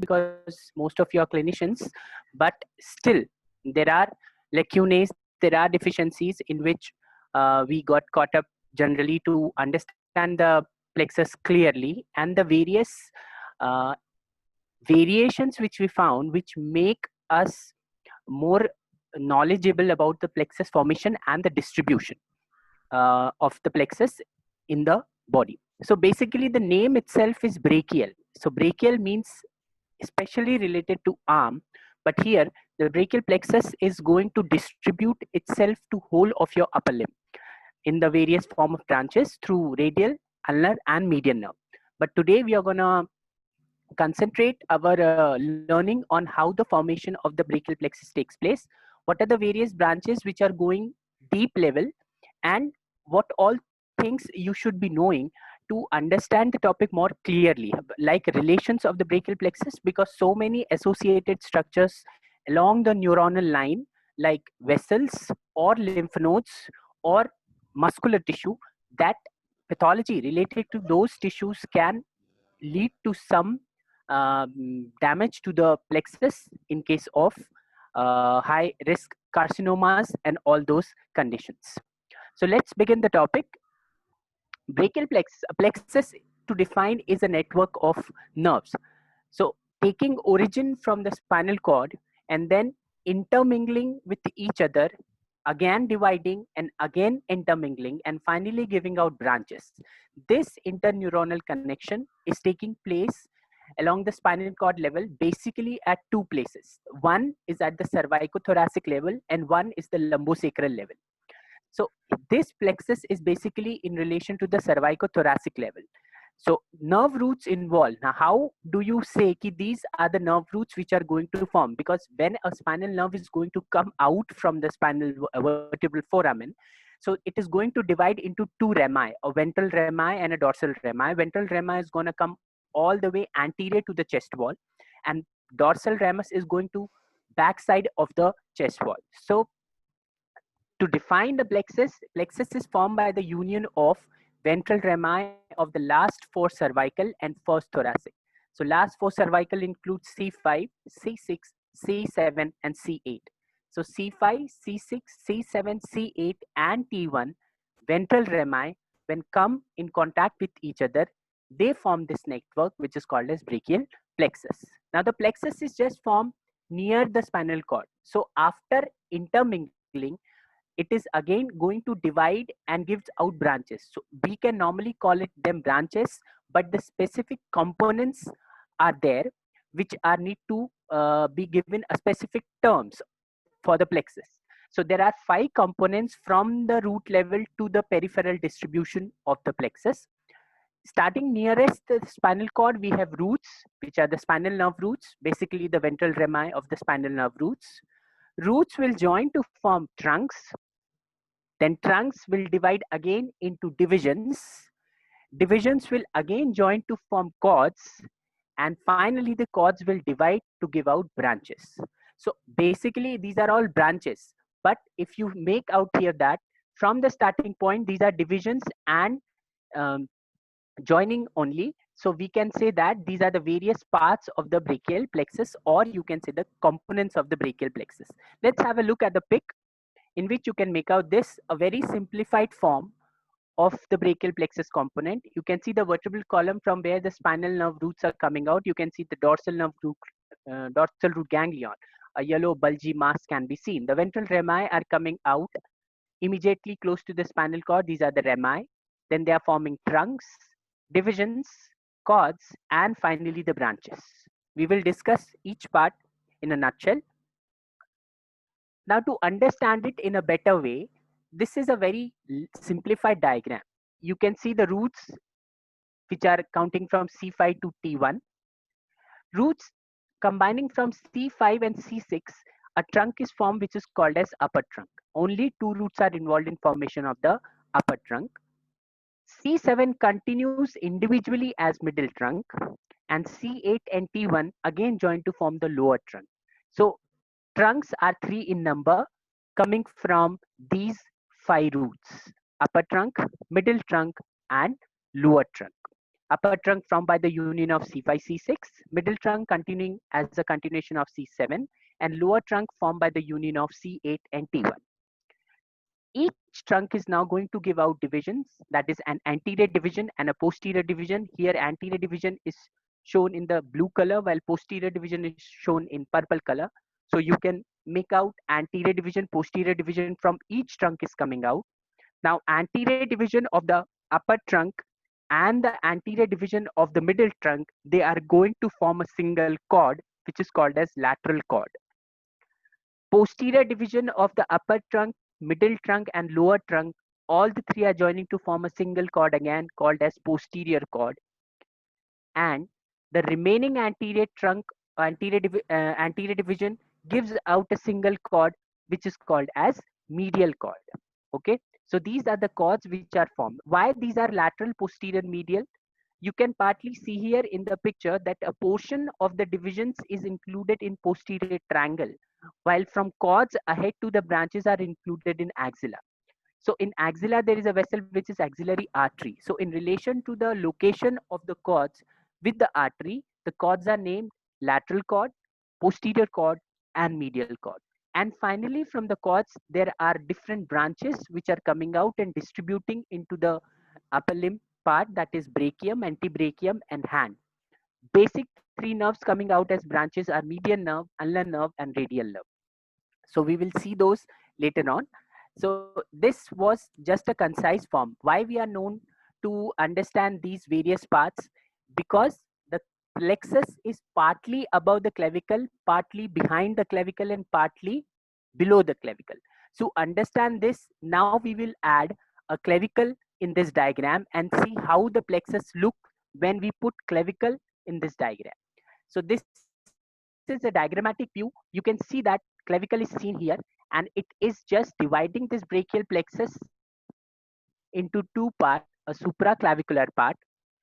because most of you are clinicians, but still there are lacunae, there are deficiencies in which we got caught up generally to understand the plexus clearly, and the various uh, variations which we found which make us more knowledgeable about the plexus formation and the distribution of the plexus in the body. So basically the name itself is brachial. So brachial means especially related to arm, but here the brachial plexus is going to distribute itself to whole of your upper limb in the various form of branches through radial, ulnar and median nerve. But today we are going to concentrate our learning on how the formation of the brachial plexus takes place, what are the various branches which are going deep level, and what all things you should be knowing to understand the topic more clearly, like relations of the brachial plexus, because so many associated structures along the neuronal line, like vessels or lymph nodes or muscular tissue, that pathology related to those tissues can lead to some damage to the plexus in case of high risk carcinomas and all those conditions. So let's begin the topic. Brachial plexus to define is a network of nerves. So taking origin from the spinal cord and then intermingling with each other, again dividing and again intermingling, and finally giving out branches. This interneuronal connection is taking place along the spinal cord level, basically at two places. One is at the cervicothoracic level and one is the lumbosacral level. So this plexus is basically in relation to the cervicothoracic level. So nerve roots involved. Now, how do you say that these are the nerve roots which are going to form? Because when a spinal nerve is going to come out from the spinal vertebral foramen, so it is going to divide into two rami, a ventral rami and a dorsal rami. Ventral rami is going to come all the way anterior to the chest wall, and dorsal ramus is going to backside of the chest wall. So to define the plexus, plexus is formed by the union of ventral rami of the last four cervical and first thoracic. So last four cervical includes C5, C6, C7 and C8. So C5, C6, C7, C8 and T1 ventral rami, when come in contact with each other, they form this network which is called as brachial plexus. Now the plexus is just formed near the spinal cord. So after intermingling, it is again going to divide and gives out branches. So we can normally call it them branches, but the specific components are there which are need to be given a specific terms for the plexus. So there are 5 components from the root level to the peripheral distribution of the plexus. Starting nearest the spinal cord, we have roots, which are the spinal nerve roots, basically the ventral rami of the spinal nerve roots. Roots will join to form trunks. Then trunks will divide again into divisions. Divisions will again join to form cords. And finally, the cords will divide to give out branches. So basically, these are all branches. But if you make out here that from the starting point, these are divisions and um, joining only. So we can say that these are the various parts of the brachial plexus, or you can say the components of the brachial plexus. Let's have a look at the pic in which you can make out this, a very simplified form of the brachial plexus component. You can see the vertebral column from where the spinal nerve roots are coming out. You can see the dorsal nerve root, dorsal root ganglion. A yellow bulgy mass can be seen. The ventral rami are coming out immediately close to the spinal cord. These are the rami. Then they are forming trunks, divisions, cords, and finally the branches. We will discuss each part in a nutshell. Now, to understand it in a better way, this is a very simplified diagram. You can see the roots which are counting from C5 to T1. Roots combining from C5 and C6, a trunk is formed which is called as upper trunk. Only 2 roots are involved in formation of the upper trunk. C7 continues individually as middle trunk, and C8 and T1 again join to form the lower trunk. So trunks are 3 in number, coming from these 5 roots: upper trunk, middle trunk, and lower trunk. upper trunk formed by the union of C5, C6, middle trunk continuing as a continuation of C7, and lower trunk formed by the union of C8 and T1. Each trunk is now going to give out divisions, that is an anterior division and a posterior division. Here anterior division is shown in the blue color while posterior division is shown in purple color. So you can make out anterior division, posterior division from each trunk is coming out. Now anterior division of the upper trunk and the anterior division of the middle trunk, they are going to form a single cord, which is called as lateral cord. Posterior division of the upper trunk, middle trunk and lower trunk, all the three are joining to form a single cord again called as posterior cord. And the remaining anterior trunk, anterior division gives out a single cord which is called as medial cord. Okay, so these are the cords which are formed. Why these are lateral, posterior, medial? You can partly see here in the picture that a portion of the divisions is included in posterior triangle, while from cords ahead to the branches are included in axilla. So in axilla, there is a vessel which is axillary artery. So in relation to the location of the cords with the artery, the cords are named lateral cord, posterior cord, and medial cord. And finally, from the cords, there are different branches which are coming out and distributing into the upper limb part, that is brachium, antebrachium, and hand. Basic three nerves coming out as branches are median nerve, ulnar nerve, and radial nerve. So we will see those later on. So this was just a concise form. Why we are known to understand these various parts? Because the plexus is partly above the clavicle, partly behind the clavicle, and partly below the clavicle. So understand this, now we will add a clavicle in this diagram and see how the plexus look when we put clavicle in this diagram. So this is a diagrammatic view. You can see that clavicle is seen here, and it is just dividing this brachial plexus into two parts, a supraclavicular part,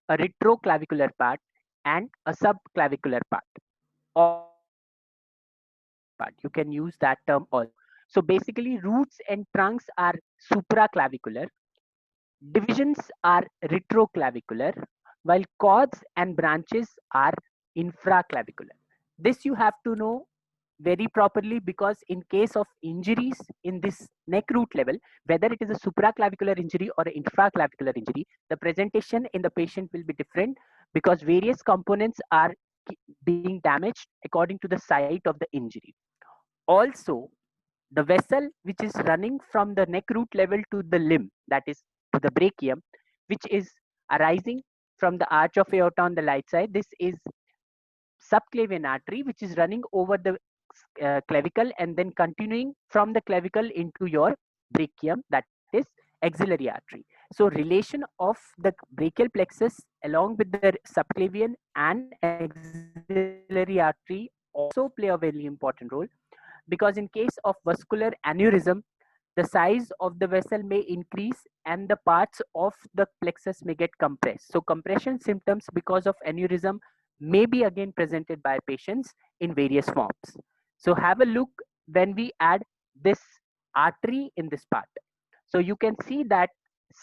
a retroclavicular part, and a subclavicular part, or subclavicular part. You can use that term also. So basically, roots and trunks are supraclavicular, divisions are retroclavicular, while cords and branches are infraclavicular. This you have to know very properly, because in case of injuries in this neck root level, whether it is a supraclavicular injury or an infraclavicular injury, the presentation in the patient will be different, because various components are being damaged according to the site of the injury. Also, the vessel which is running from the neck root level to the limb, that is to the brachium, which is arising from the arch of aorta on the right side, this is subclavian artery, which is running over the clavicle and then continuing from the clavicle into your brachium, that is axillary artery. So relation of the brachial plexus along with the subclavian and axillary artery also play a very important role, because in case of vascular aneurysm, the size of the vessel may increase and the parts of the plexus may get compressed. So compression symptoms because of aneurysm may be again presented by patients in various forms. So have a look when we add this artery in this part. So you can see that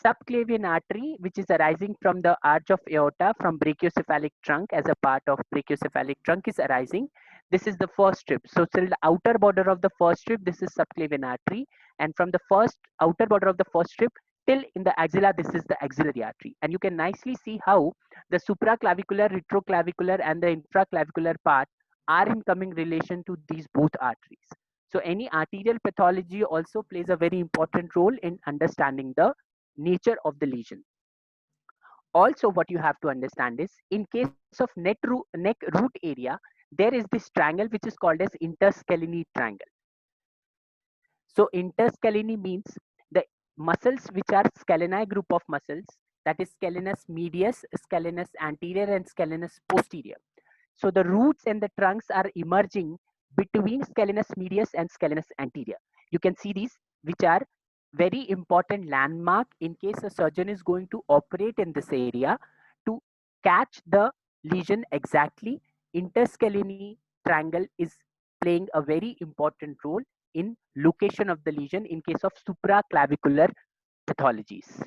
subclavian artery, which is arising from the arch of aorta from brachiocephalic trunk as a part of brachiocephalic trunk is arising. This is the first strip. So till the outer border of the first strip, this is subclavian artery. And from the first outer border of the first strip till in the axilla, this is the axillary artery. And you can nicely see how the supraclavicular, retroclavicular, and the infraclavicular part are in coming relation to these both arteries. So any arterial pathology also plays a very important role in understanding the nature of the lesion. Also, what you have to understand is, in case of neck root area, there is this triangle which is called as interscalene triangle. So interscalene means the muscles which are scaleni group of muscles, that is scalenus medius, scalenus anterior, and scalenus posterior. So the roots and the trunks are emerging between scalenus medius and scalenus anterior. You can see these, which are very important landmark in case a surgeon is going to operate in this area to catch the lesion exactly. Interscalene triangle is playing a very important role in location of the lesion in case of supraclavicular pathologies.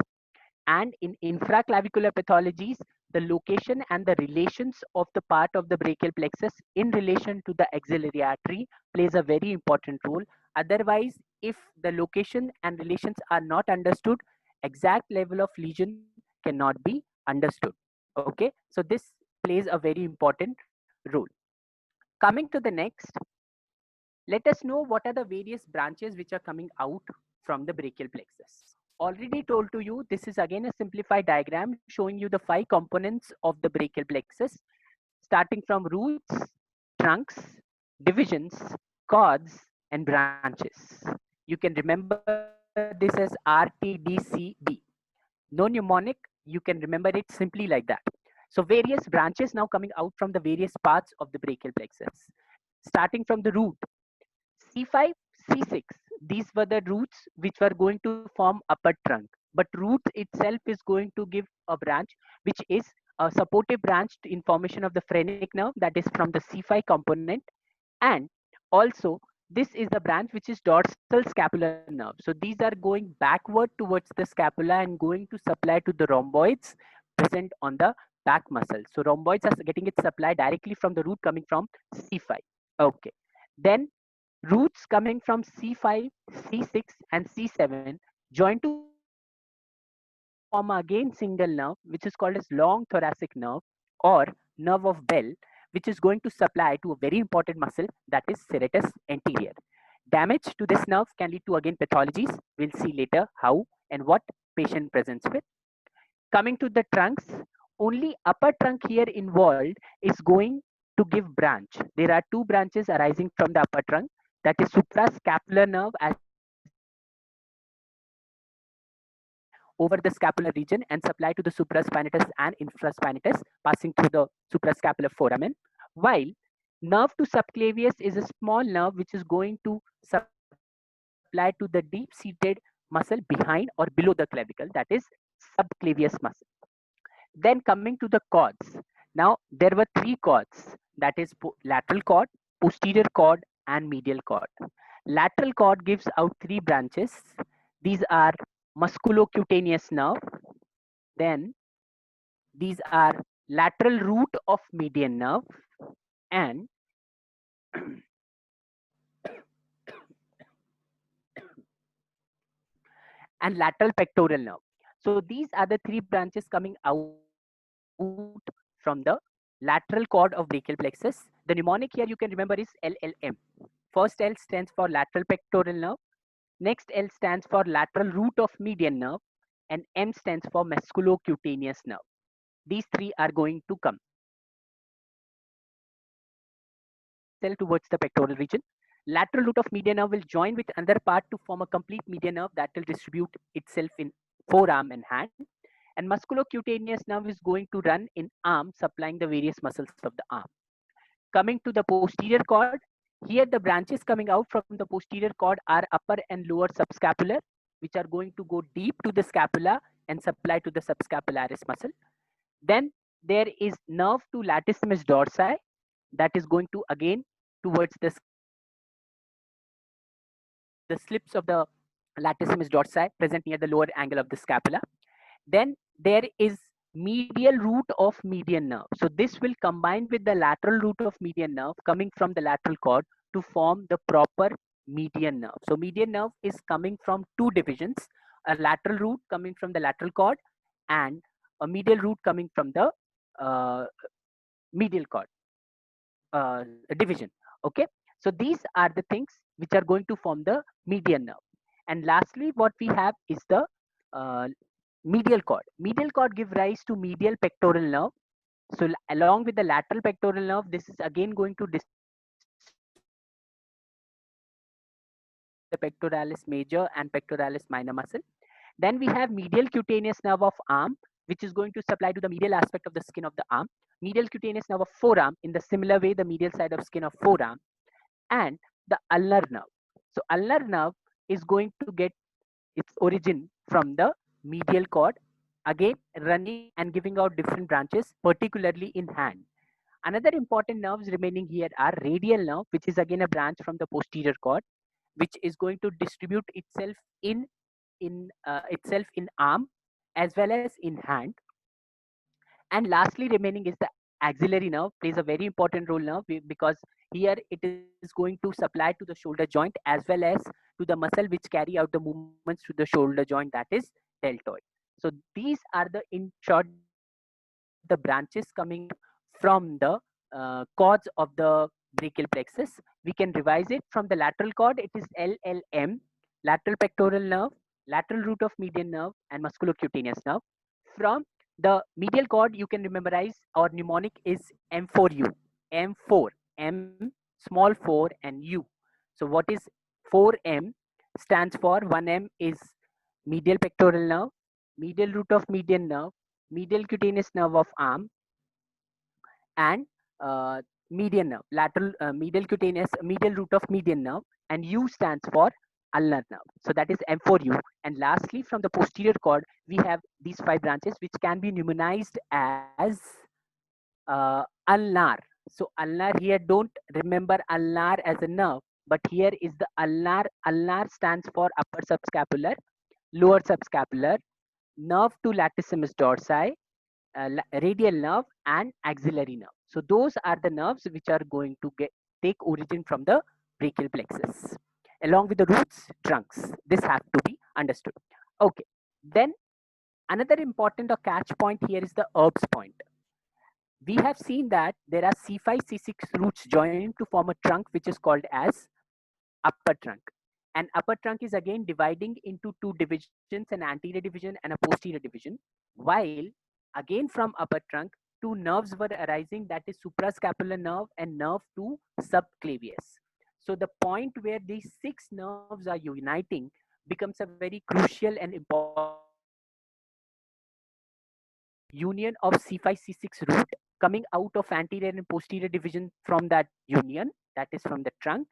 And in infraclavicular pathologies, the location and the relations of the part of the brachial plexus in relation to the axillary artery plays a very important role. Otherwise, if the location and relations are not understood, exact level of lesion cannot be understood. Okay, so this plays a very important role. Coming to the next, let us know what are the various branches which are coming out from the brachial plexus. Already told to you, this is again a simplified diagram showing you the 5 components of the brachial plexus, starting from roots, trunks, divisions, cords, and branches. You can remember this as RTDCD. No mnemonic, you can remember it simply like that. So various branches now coming out from the various parts of the brachial plexus. Starting from the root, C5, C6, these were the roots which were going to form upper trunk. But root itself is going to give a branch which is a supportive branch in formation of the phrenic nerve, that is from the C5 component. And also this is the branch which is dorsal scapular nerve. So these are going backward towards the scapula and going to supply to the rhomboids present on the back muscle. So rhomboids are getting its supply directly from the root coming from C5. Okay. Then roots coming from C5, C6, and C7 join to form again single nerve, which is called as long thoracic nerve or nerve of Bell, which is going to supply to a very important muscle, that is serratus anterior. Damage to this nerve can lead to again pathologies. We'll see later how and what patient presents with. Coming to the trunks, only upper trunk here involved is going to give branch. There are two branches arising from the upper trunk, that is suprascapular nerve as well as infrascapular nerve, which is going to supply over the scapular region and supply to the supraspinatus and infraspinatus passing through the suprascapular foramen. While nerve to subclavius is a small nerve which is going to supply to the deep-seated muscle behind or below the clavicle, that is subclavius muscle. Then coming to the cords. Now there were three cords, that is lateral cord, posterior cord, and medial cord. Lateral cord gives out three branches. These are musculocutaneous nerve. Then these are lateral root of median nerve and and lateral pectoral nerve. So these are the three branches coming out from the lateral cord of brachial plexus. The mnemonic here you can remember is LLM. First L stands for lateral pectoral nerve. Next L stands for lateral root of median nerve. And M stands for musculocutaneous nerve. These three are going to come. Cell towards the pectoral region. Lateral root of median nerve will join with another part to form a complete median nerve that will distribute itself in forearm and hand. And musculocutaneous nerve is going to run in arm, supplying the various muscles of the arm. Coming to the posterior cord, here the branches coming out from the posterior cord are upper and lower subscapular, which are going to go deep to the scapula and supply to the subscapularis muscle. Then there is nerve to latissimus dorsi that is going to again towards the slips of the latissimus dorsi present near the lower angle of the scapula. Then there is medial root of median nerve. So this will combine with the lateral root of median nerve coming from the lateral cord to form the proper median nerve. So median nerve is coming from two divisions, a lateral root coming from the lateral cord and a medial root coming from the uh, medial cord division. Okay, so these are the things which are going to form the median nerve. And lastly, what we have is the uh, medial cord. Medial cord give rise to medial pectoral nerve. So along with the lateral pectoral nerve, this is again going to distribute itself in the pectoralis major and pectoralis minor muscle. Then we have medial cutaneous nerve of arm, which is going to supply to the medial aspect of the skin of the arm. Medial cutaneous nerve of forearm, in the similar way, the medial side of skin of forearm, and the ulnar nerve. So ulnar nerve is going to get its origin from the medial cord, again running and giving out different branches, particularly in hand. Another important nerves remaining here are radial nerve, which is again a branch from the posterior cord, which is going to distribute itself in arm as well as in hand. And lastly remaining is the axillary nerve, plays a very important role now, because here it is going to supply to the shoulder joint as well as to the muscle which carry out the movements to the shoulder joint, that is deltoid. So these are the, in short, the branches coming out from the cords of the brachial plexus. We can revise it from the lateral cord. It is LLM, lateral pectoral nerve, lateral root of median nerve, and musculocutaneous nerve. From the medial cord, you can memorize our mnemonic is M4U. M4, M, small 4, and U. So what is 4M stands for? 1M is medial pectoral nerve, medial root of median nerve, medial cutaneous nerve of arm, and median nerve, lateral medial cutaneous, medial root of median nerve, and U stands for ulnar nerve. So that is M4U. And lastly, from the posterior cord, we have these 5 branches which can be numerized as ulnar. So ulnar, here don't remember ulnar as a nerve, but here is the ulnar. Ulnar stands for upper subscapular, lower subscapular, nerve to latissimus dorsi, radial nerve, and axillary nerve. So those are the nerves which are going to take origin from the brachial plexus, along with the roots, trunks. This have to be understood. Okay. Then another important or catch point here is the Erb's point. We have seen that there are C5, C6 roots joined to form a trunk which is called as upper trunk. And upper trunk is again dividing into 2 divisions, an anterior division and a posterior division. While again from upper trunk, 2 nerves were arising, that is suprascapular nerve and nerve to subclavius. So the point where these 6 nerves are uniting becomes a very crucial and important point. Union of C5, C6 root coming out of anterior and posterior division from that union, that is from the trunk,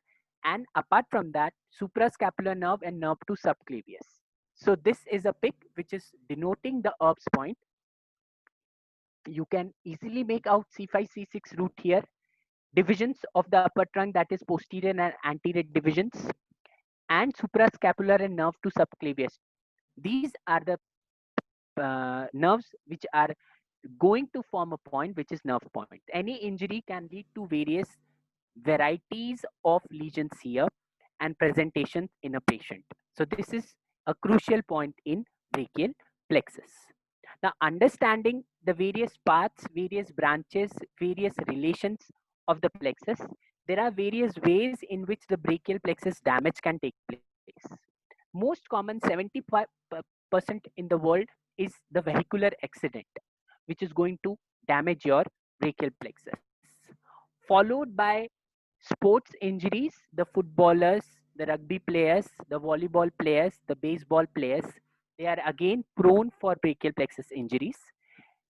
and apart from that, suprascapular nerve and nerve to subclavius. So this is a pic which is denoting the Erb's point. You can easily make out C5, C6 root here, divisions of the upper trunk, that is posterior and anterior divisions, and suprascapular and nerve to subclavius. These are the nerves which are going to form a point which is nerve point. Any injury can lead to various varieties of lesions here and presentations in a patient. So this is a crucial point in brachial plexus. Now, understanding the various parts, various branches, various relations of the plexus, there are various ways in which the brachial plexus damage can take place. Most common, 75% in the world, is the vehicular accident, which is going to damage your brachial plexus, followed by sports injuries. The footballers, the rugby players, the volleyball players, the baseball players, they are again prone for brachial plexus injuries.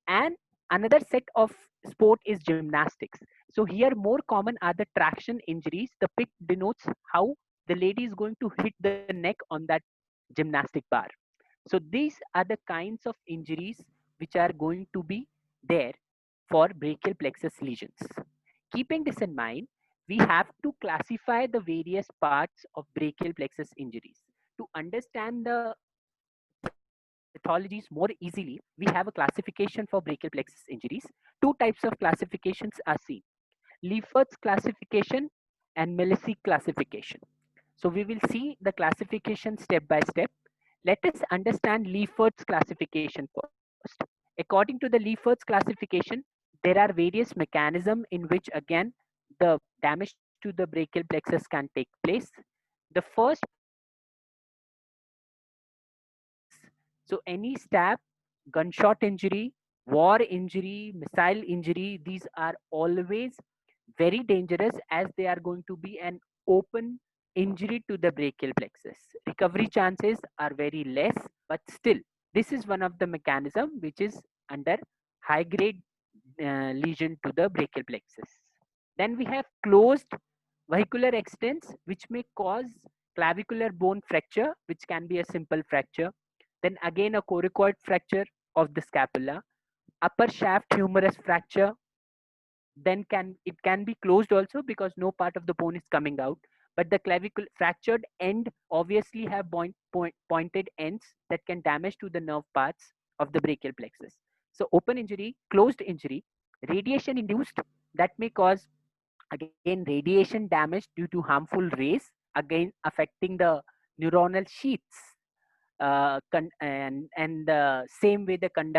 And another set of sport is gymnastics. So here more common are the traction injuries. The pic denotes how the lady is going to hit the neck on that gymnastic bar. So these are the kinds of injuries which are going to be there for brachial plexus lesions. Keeping this in mind, we have to classify the various parts of brachial plexus injuries. To understand the pathologies more easily, we have a classification for brachial plexus injuries. 2 types of classifications are seen: Lefferts classification and Melisy classification. So we will see the classification step by step. Let us understand Lefferts classification first. According to the Lefferts classification, there are various mechanisms in which again the damage to the brachial plexus can take place. The first part is injuries. So any stab, gunshot injury, war injury, missile injury, these are always very dangerous as they are going to be an open injury to the brachial plexus. Recovery chances are very less, but still, this is one of the mechanism which is under high grade lesion to the brachial plexus. Then we have closed vehicular accidents which may cause clavicular bone fracture, which can be a simple fracture. Then again a coracoid fracture of the scapula, upper shaft humerus fracture. Then it can be closed also because no part of the bone is coming out. But the clavicle fractured end obviously have pointed ends that can damage to the nerve parts of the brachial plexus. So open injury, closed injury, radiation induced, that may cause again radiation damage due to harmful rays, again affecting the neuronal sheaths, and the same way the conductive